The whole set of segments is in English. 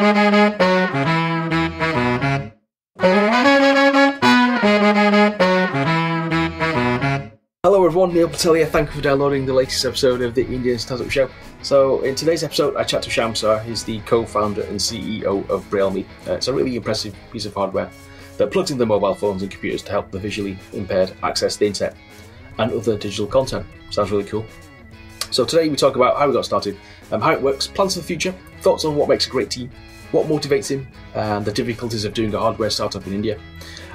Hello everyone, Neil Patel here. Thank you for downloading the latest episode of the Indian Startup Show. So in today's episode, I chat to Shyam Shah. He's the co-founder and CEO of Braille Me. It's a really impressive piece of hardware that plugs into mobile phones and computers to help the visually impaired access the internet and other digital content. Sounds really cool. So today we talk about how we got started, how it works, plans for the future, thoughts on what makes a great team, what motivates him, and the difficulties of doing a hardware startup in India,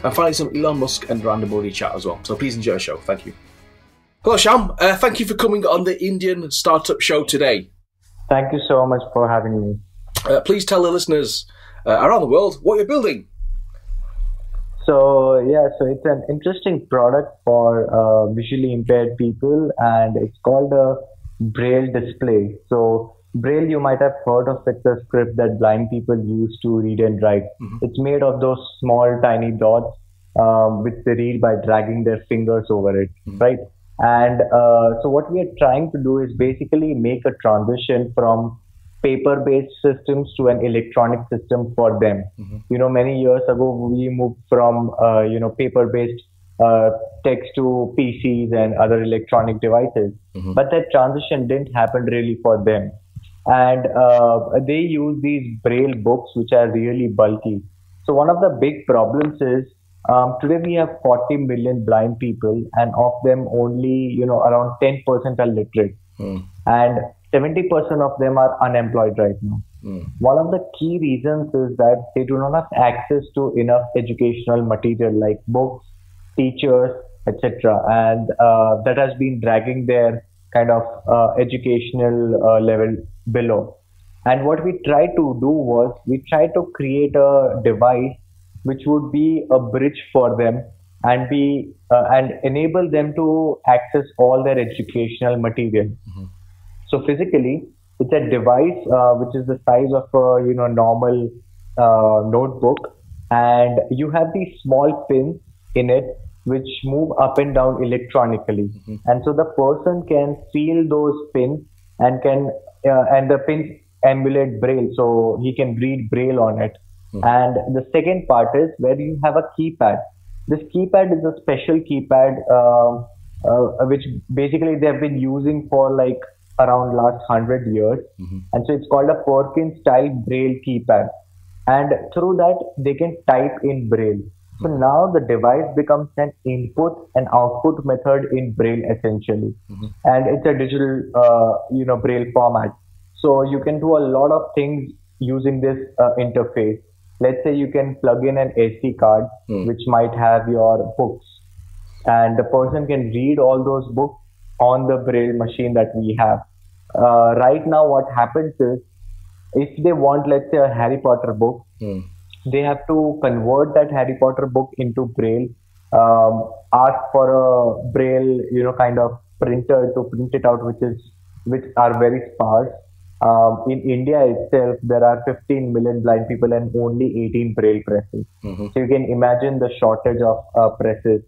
and finally some Elon Musk and Narendra Modi chat as well. So please enjoy the show. Thank you. Hello Shyam, thank you for coming on the Indian Startup Show today. Thank you so much for having me. Please tell the listeners around the world what you're building. So it's an interesting product for visually impaired people, and it's called a Braille display. So Braille, you might have heard of it, the script that blind people use to read and write. Mm-hmm. It's made of those small tiny dots which they read by dragging their fingers over it, right? And so what we are trying to do is basically make a transition from paper-based systems to an electronic system for them. Mm-hmm. You know, many years ago, we moved from, paper-based text to PCs and other electronic devices. Mm-hmm. But that transition didn't happen really for them. And they use these Braille books, which are really bulky. So one of the big problems is, today we have 40 million blind people, and of them only, around 10% are literate. And 70% of them are unemployed right now. One of the key reasons is that they do not have access to enough educational material like books, teachers, etc. And that has been dragging their kind of educational level below. And what we tried to do was we tried to create a device which would be a bridge for them and and enable them to access all their educational material. Mm-hmm. So physically, it's a device which is the size of a normal notebook, and you have these small pins in it which move up and down electronically. Mm-hmm. And so the person can feel those pins and and the pins emulate Braille, so he can read Braille on it. Mm-hmm. And the second part is where you have a keypad. This keypad is a special keypad which basically they have been using for like around last 100 years. Mm-hmm. And so it's called a Perkins style Braille keypad. And through that, they can type in Braille. So now the device becomes an input and output method in Braille essentially. Mm-hmm. And it's a digital, Braille format. So you can do a lot of things using this interface. Let's say you can plug in an SD card, which might have your books, and the person can read all those books on the Braille machine that we have. Right now, what happens is, if they want, let's say, a Harry Potter book, they have to convert that Harry Potter book into Braille, ask for a Braille, kind of printer to print it out, which are very sparse. In India itself, there are 15 million blind people and only 18 Braille presses. Mm-hmm. So you can imagine the shortage of presses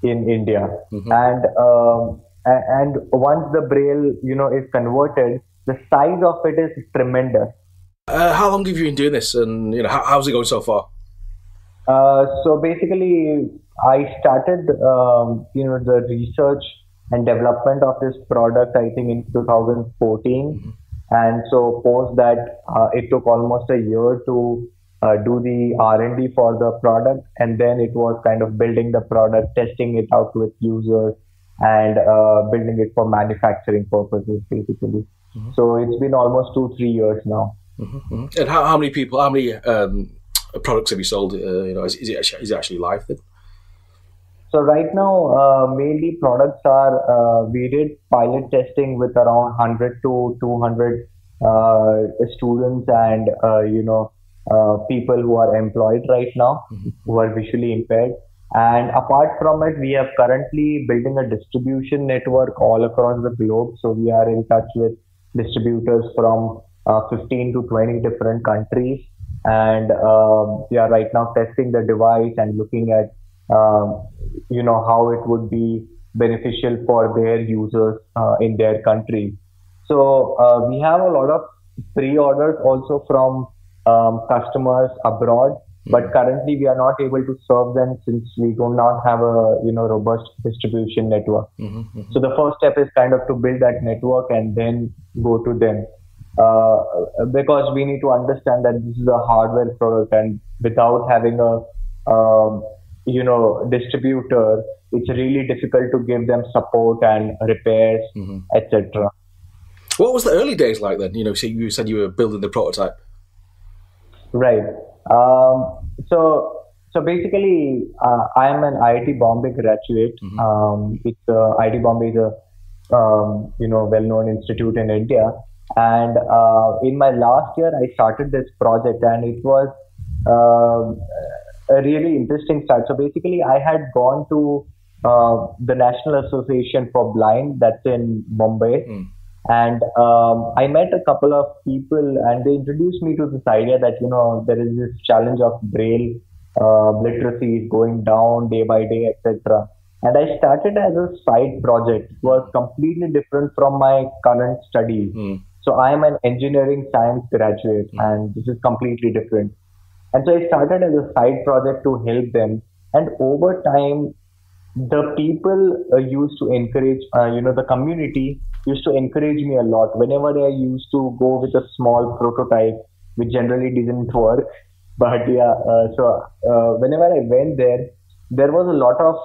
in India. Mm-hmm. And once the Braille, is converted, the size of it is tremendous. How long have you been doing this, and how's it going so far? So basically, I started, the research and development of this product, I think in 2014. Mm-hmm. And so post that, it took almost a year to do the R&D for the product. And then it was kind of building the product, testing it out with users, and building it for manufacturing purposes, basically. Mm-hmm. So it's been almost 2-3 years now. Mm-hmm. And how many products have you sold? Is it actually live then? So right now, mainly products are, we did pilot testing with around 100 to 200 students and, people who are employed right now, mm-hmm. who are visually impaired. And apart from it, we are currently building a distribution network all across the globe. So we are in touch with distributors from 15 to 20 different countries. And we are right now testing the device and looking at how it would be beneficial for their users in their country. So we have a lot of pre-orders also from customers abroad, but currently we are not able to serve them since we do not have a robust distribution network. So the first step is kind of to build that network and then go to them, because we need to understand that this is a hardware product, and without having a distributor, it's really difficult to give them support and repairs, etc. What was the early days like then? So you said you were building the prototype. Right. So basically, I am an IIT Bombay graduate. IIT Bombay is a well-known institute in India, and in my last year, I started this project, and it was a really interesting start. So basically, I had gone to the National Association for Blind, that's in Mumbai. And I met a couple of people, and they introduced me to this idea that there is this challenge of Braille literacy is going down day by day, etc. And I started as a side project. It was completely different from my current studies. So I am an engineering science graduate, and this is completely different. And so I started as a side project to help them. And over time, the people used to encourage, the community used to encourage me a lot. Whenever I used to go with a small prototype, which generally didn't work, but whenever I went there, there was a lot of,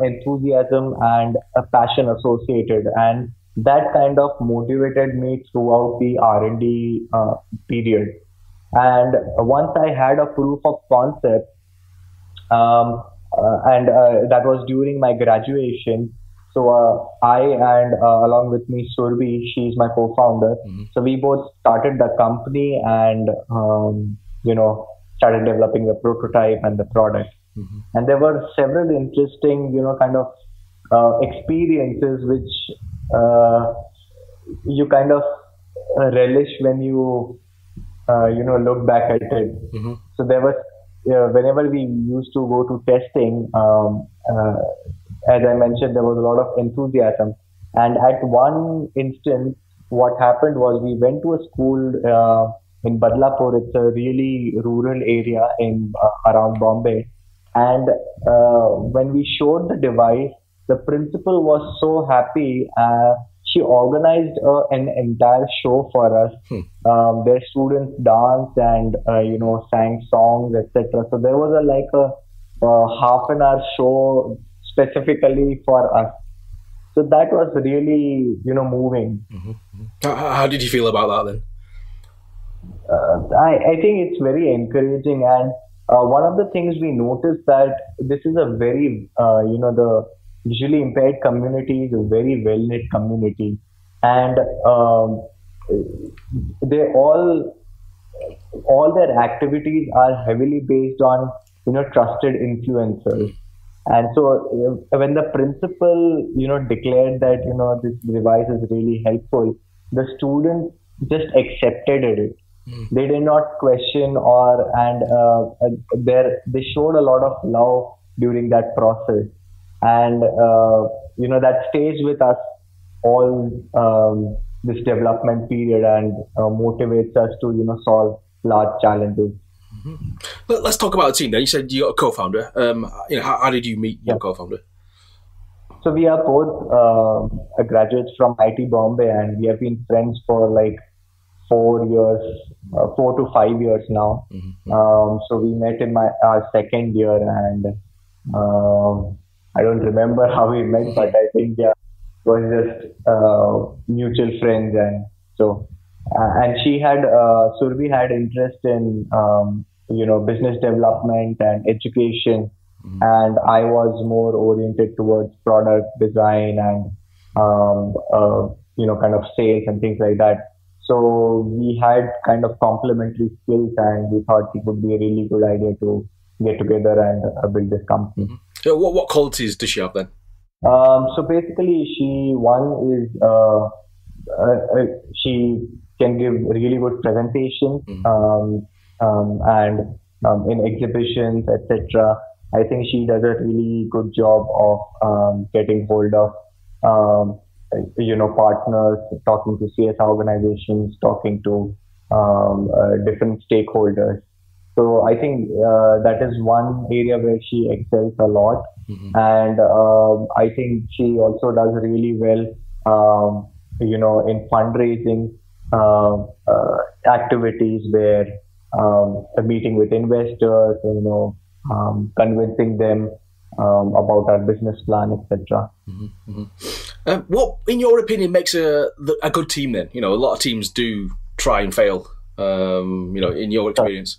enthusiasm and a passion associated. And that kind of motivated me throughout the R&D period. And once I had a proof of concept, and that was during my graduation. So I and along with me, Surbi, she's my co-founder. So we both started the company and, started developing the prototype and the product. And there were several interesting, kind of experiences which you kind of relish when you, look back at it. So there was, whenever we used to go to testing, as I mentioned, there was a lot of enthusiasm. And at one instance, what happened was we went to a school in Badlapur. It's a really rural area in around Bombay. And when we showed the device, the principal was so happy. She organized an entire show for us. Their students danced and sang songs, etc. So there was a half an hour show specifically for us. So that was really moving. How did you feel about that then? I think it's very encouraging, and one of the things we noticed that this is a very the visually impaired community is a very well-knit community, and they all their activities are heavily based on trusted influencers. And so when the principal declared that this device is really helpful, the students just accepted it. They did not question they showed a lot of love during that process. And, that stays with us all this development period and motivates us to, solve large challenges. Let's talk about the team then. You said you got a co-founder. How did you meet your co-founder? So we are both graduates from IIT Bombay, and we have been friends for 4 to 5 years now. So we met in our second year, and I don't remember how we met, but I think it was just mutual friends. And so, and she had, Surbi had interest in, business development and education. And I was more oriented towards product design and, kind of sales and things like that. So we had kind of complementary skills, and we thought it would be a really good idea to get together and build this company. So what qualities does she have then? So basically, she can give really good presentations, and in exhibitions, etc. I think she does a really good job of getting hold of partners, talking to CS organizations, talking to different stakeholders. So I think that is one area where she excels a lot, and I think she also does really well, in fundraising activities where a meeting with investors, convincing them about our business plan, etc. What, in your opinion, makes a good team then? A lot of teams do try and fail, in your experience.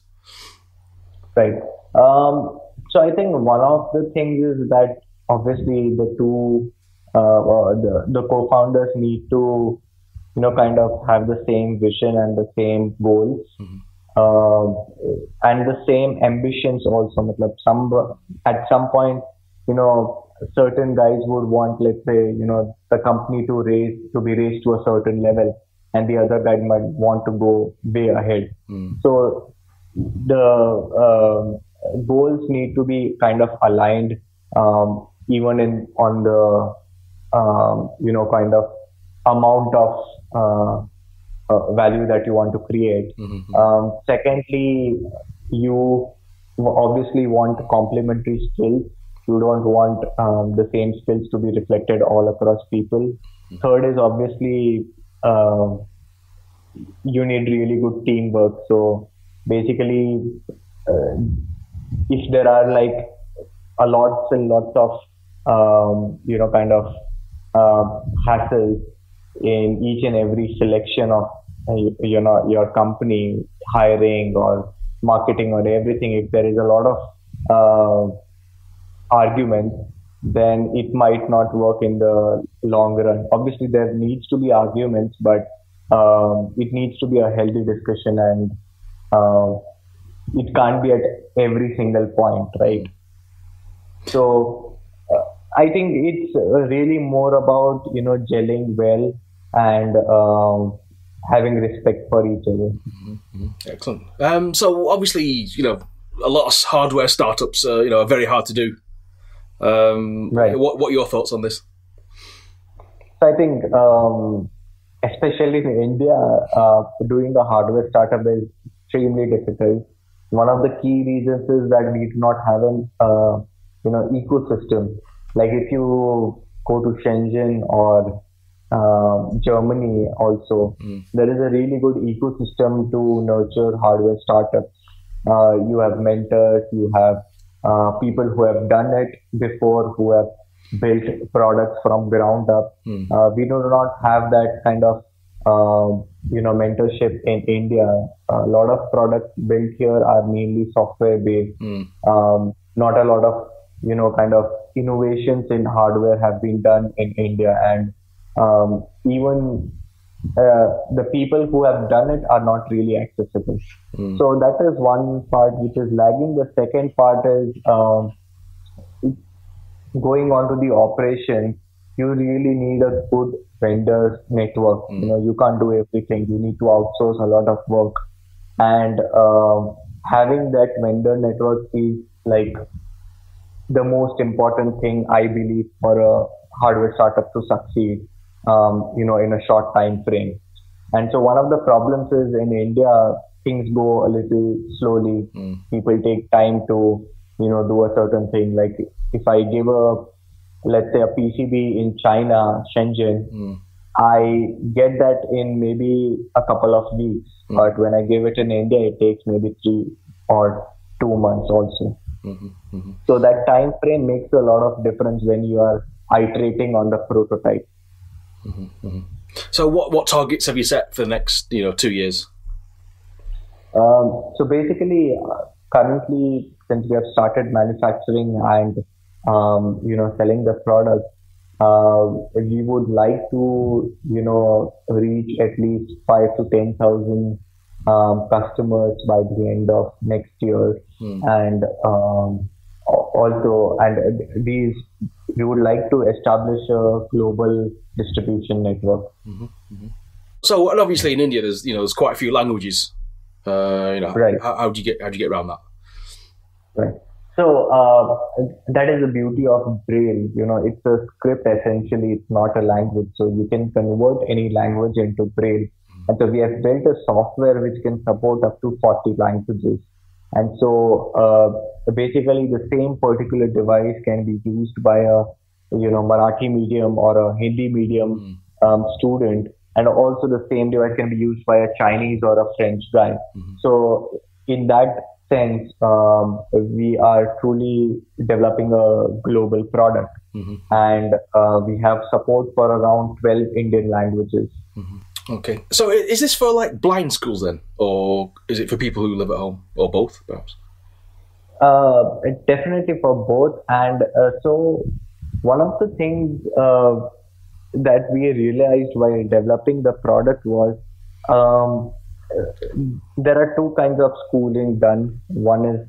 Right. So I think one of the things is that obviously the co-founders need to, kind of have the same vision and the same goals, and the same ambitions also. At some point, certain guys would want, let's say, the company to be raised to a certain level, and the other guy might want to go way ahead. So the goals need to be kind of aligned, even on the kind of amount of value that you want to create. Secondly, you obviously want complementary skills. You don't want the same skills to be reflected all across people. Third is obviously you need really good teamwork. So basically, if there are like lots and lots of kind of hassles in each and every selection of your company, hiring or marketing or everything, if there is a lot of arguments, then it might not work in the long run. Obviously there needs to be arguments, but it needs to be a healthy discussion, and it can't be at every single point, right? So I think it's really more about gelling well and having respect for each other. Excellent. So obviously, a lot of hardware startups, are very hard to do. Right. What are your thoughts on this? So I think, especially in India, doing a hardware startup is extremely difficult. One of the key reasons is that we do not have an ecosystem. Like if you go to Shenzhen or Germany also, there is a really good ecosystem to nurture hardware startups. You have mentors, you have people who have done it before, who have built products from ground up. We do not have that kind of mentorship in India. A lot of products built here are mainly software based. Not a lot of kind of innovations in hardware have been done in India, and even the people who have done it are not really accessible. So that is one part which is lagging. The second part is going on to the operation. You really need a good vendor network. You can't do everything. You need to outsource a lot of work, and having that vendor network is like the most important thing, I believe, for a hardware startup to succeed, in a short time frame. And so one of the problems is in India, things go a little slowly. People take time to, do a certain thing. Like if I give let's say a PCB in China, Shenzhen, I get that in maybe a couple of weeks. But when I give it in India, it takes maybe 3 or 2 months also. So that time frame makes a lot of difference when you are iterating on the prototype. So what targets have you set for the next 2 years? So basically, currently, since we have started manufacturing and selling the product, we would like to reach at least 5 to 10,000 customers by the end of next year, and also, and these we would like to establish a global distribution network. So, and obviously in India, there's quite a few languages. Right. How do you get around that? Right. So that is the beauty of Braille. It's a script essentially. It's not a language, so you can convert any language into Braille. And so we have built a software which can support up to 40 languages. And so basically the same particular device can be used by a Marathi medium or a Hindi medium student, and also the same device can be used by a Chinese or a French guy. So in that sense, we are truly developing a global product, and we have support for around 12 Indian languages. Okay, so is this for like blind schools then, or is it for people who live at home, or both, perhaps? Definitely for both. And so one of the things that we realized while developing the product was there are two kinds of schooling done. One is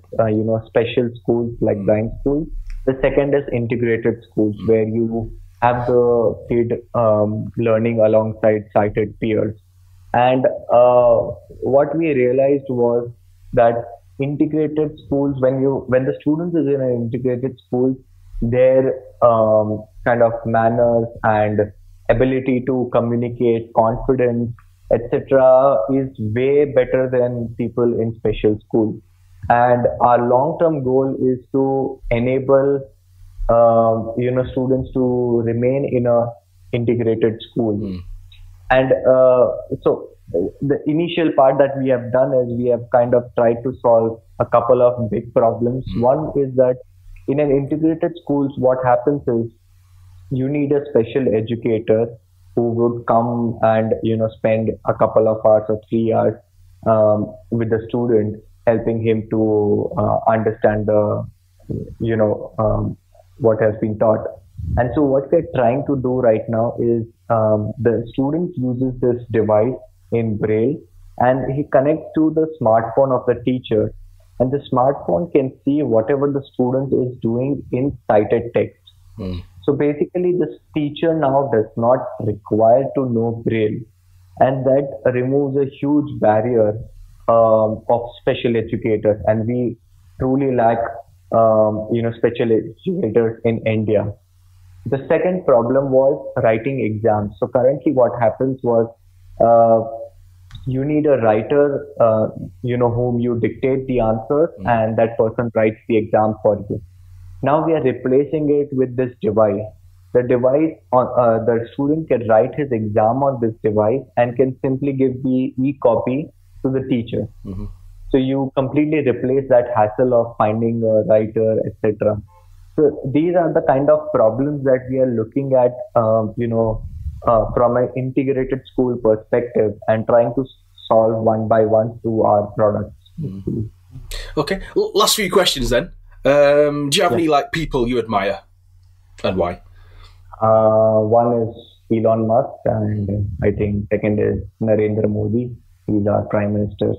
special schools like blind schools. The second is integrated schools where you have the kid learning alongside sighted peers. And what we realized was that integrated schools, when the student is in an integrated school, their kind of manners and ability to communicate, confidence, etc., is way better than people in special schools. And our long-term goal is to enable students to remain in a integrated school. And so the initial part that we have done is we have kind of tried to solve a couple of big problems. One is that in an integrated schools, what happens is you need a special educator who would come and spend a couple of hours or 3 hours with the student, helping him to understand the what has been taught. And so what we're trying to do right now is the student uses this device in Braille, and he connects to the smartphone of the teacher, and the smartphone can see whatever the student is doing in cited text. So basically this teacher now does not require to know Braille, and that removes a huge barrier of special educators, and we truly lack special educators in India. The second problem was writing exams. So currently what happens was you need a writer, whom you dictate the answers, and that person writes the exam for you. Now we are replacing it with this device. The device, the student can write his exam on this device and can simply give the e-copy to the teacher. So you completely replace that hassle of finding a writer, etc. So these are the kind of problems that we are looking at, from an integrated school perspective, and trying to solve one by one through our products. Okay, last few questions then. Do you have any people you admire, and why? One is Elon Musk, and I think second is Narendra Modi. He's our Prime Minister.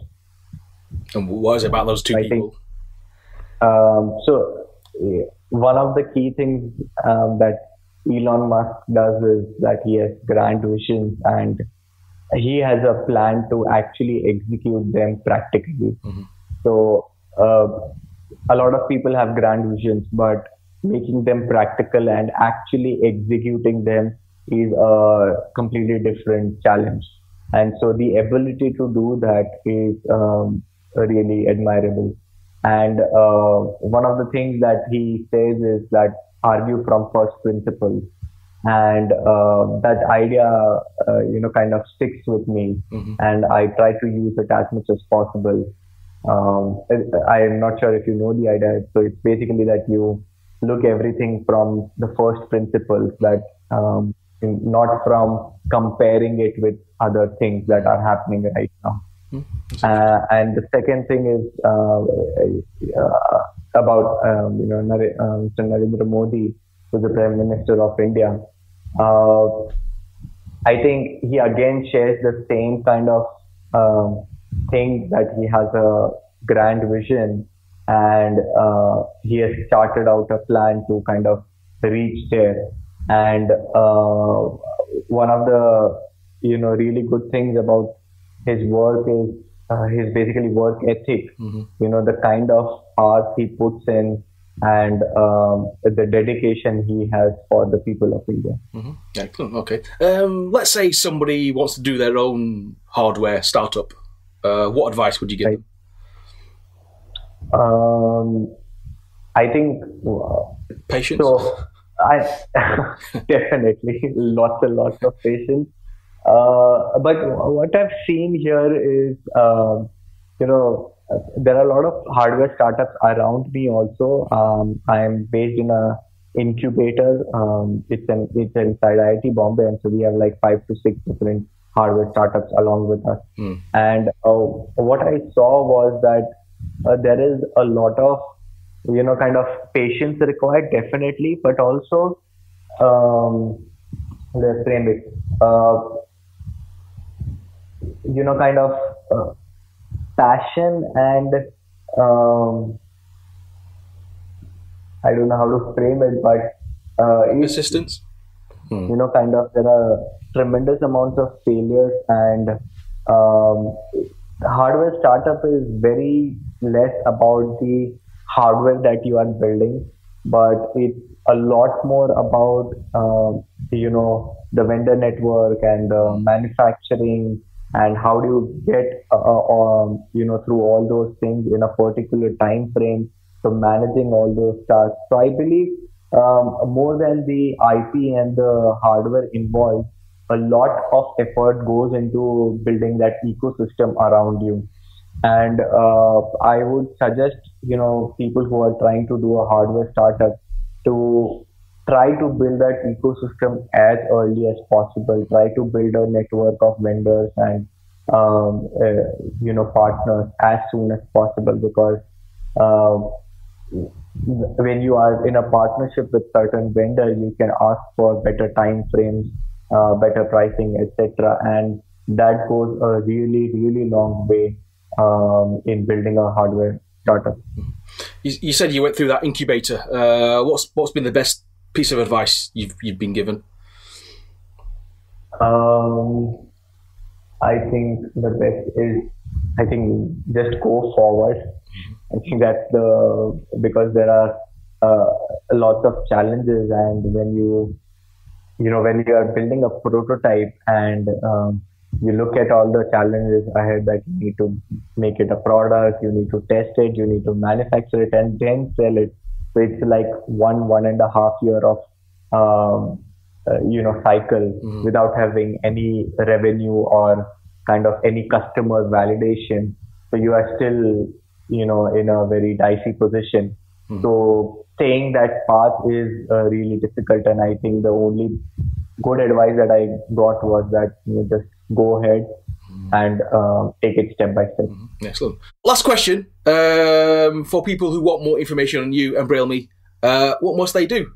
And what is it about those two people? One of the key things that Elon Musk does is that he has grand visions, and he has a plan to actually execute them practically. So a lot of people have grand visions, but making them practical and actually executing them is a completely different challenge. And so the ability to do that is really admirable. And one of the things that he says is that argue from first principles. And that idea, kind of sticks with me. And I try to use it as much as possible. I am not sure if you know the idea. So it's basically that you look everything from the first principles, that not from comparing it with other things that are happening right now. And the second thing is about Mr. Narendra Modi, who's the Prime Minister of India. I think he again shares the same kind of thing, that he has a grand vision, and he has charted out a plan to kind of reach there. And one of the really good things about his work is his basically work ethic. The kind of hours he puts in, and the dedication he has for the people of India. Mm-hmm. Excellent. Okay. Let's say somebody wants to do their own hardware startup. What advice would you give them? I think patience. So I definitely lots and lots of patience. But what I've seen here is, there are a lot of hardware startups around me also. I am based in a incubator. It's inside IIT Bombay, and so we have like 5 to 6 different hardware startups along with us. And what I saw was that there is a lot of kind of patience required, definitely, but also let's frame it. Kind of passion and I don't know how to frame it, but persistence. Kind of there are tremendous amounts of failures, and hardware startup is very less about the hardware that you are building, but it's a lot more about the vendor network and manufacturing, and how do you get through all those things in a particular time frame. So managing all those tasks. So I believe more than the IP and the hardware involved, a lot of effort goes into building that ecosystem around you. And I would suggest, people who are trying to do a hardware startup to try to build that ecosystem as early as possible. Try to build a network of vendors and, partners as soon as possible, because when you are in a partnership with certain vendors, you can ask for better time frames, better pricing, etc. And that goes a really, really long way in building a hardware startup. You said you went through that incubator. What's been the best piece of advice you've been given? I think the best is, just go forward. I think that's because there are lots of challenges, and when you are building a prototype and you look at all the challenges ahead, that you need to make it a product, you need to test it, you need to manufacture it, and then sell it. So it's like 1.5 year of cycle without having any revenue or kind of any customer validation. So you are still in a very dicey position. So staying that path is really difficult, and I think the only good advice that I got was that just go ahead and take it step by step. Excellent. Last question for people who want more information on you and Braille Me. What must they do?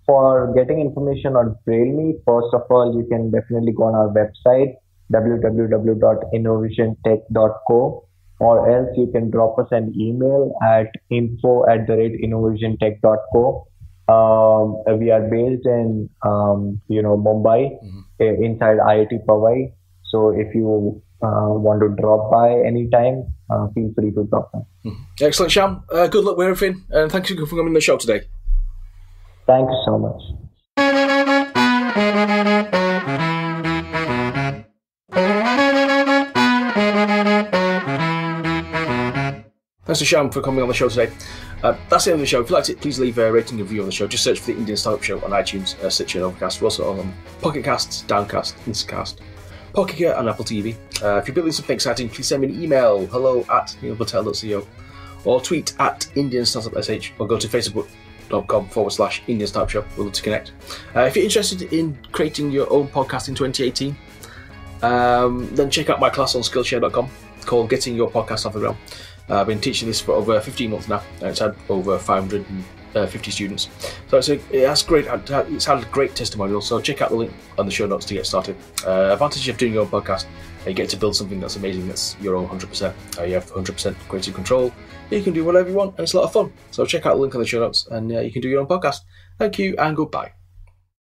For getting information on Braille Me, first of all, you can definitely go on our website, www.innovationtech.co, or else you can drop us an email at info@innovationtech.co. We are based in Mumbai, inside IIT Powai. So if you want to drop by anytime, feel free to drop by. Excellent, Shyam. Good luck with everything, and thank you for coming on the show today. Thank you so much. Thanks to Shyam for coming on the show today. That's the end of the show. If you liked it, please leave a rating and review on the show. Just search for the Indian Startup Show on iTunes, Stitcher and Overcast. We're also on Pocket Casts, Downcast, Instacast, Pocket Care and Apple TV. If you're building something exciting, please send me an email, hello@neilpatel.co, or tweet @IndianStartupSH, or go to facebook.com/Indian Startup Show. We'd love to connect. If you're interested in creating your own podcast in 2018, then check out my class on Skillshare.com called Getting Your Podcast Off the Ground. I've been teaching this for over 15 months now, and it's had over 550 students. So it's had great testimonials, so check out the link on the show notes to get started. Advantage of doing your own podcast, you get to build something that's amazing, that's your own 100%. You have 100% creative control, you can do whatever you want, and it's a lot of fun. So check out the link on the show notes, and you can do your own podcast. Thank you, and goodbye.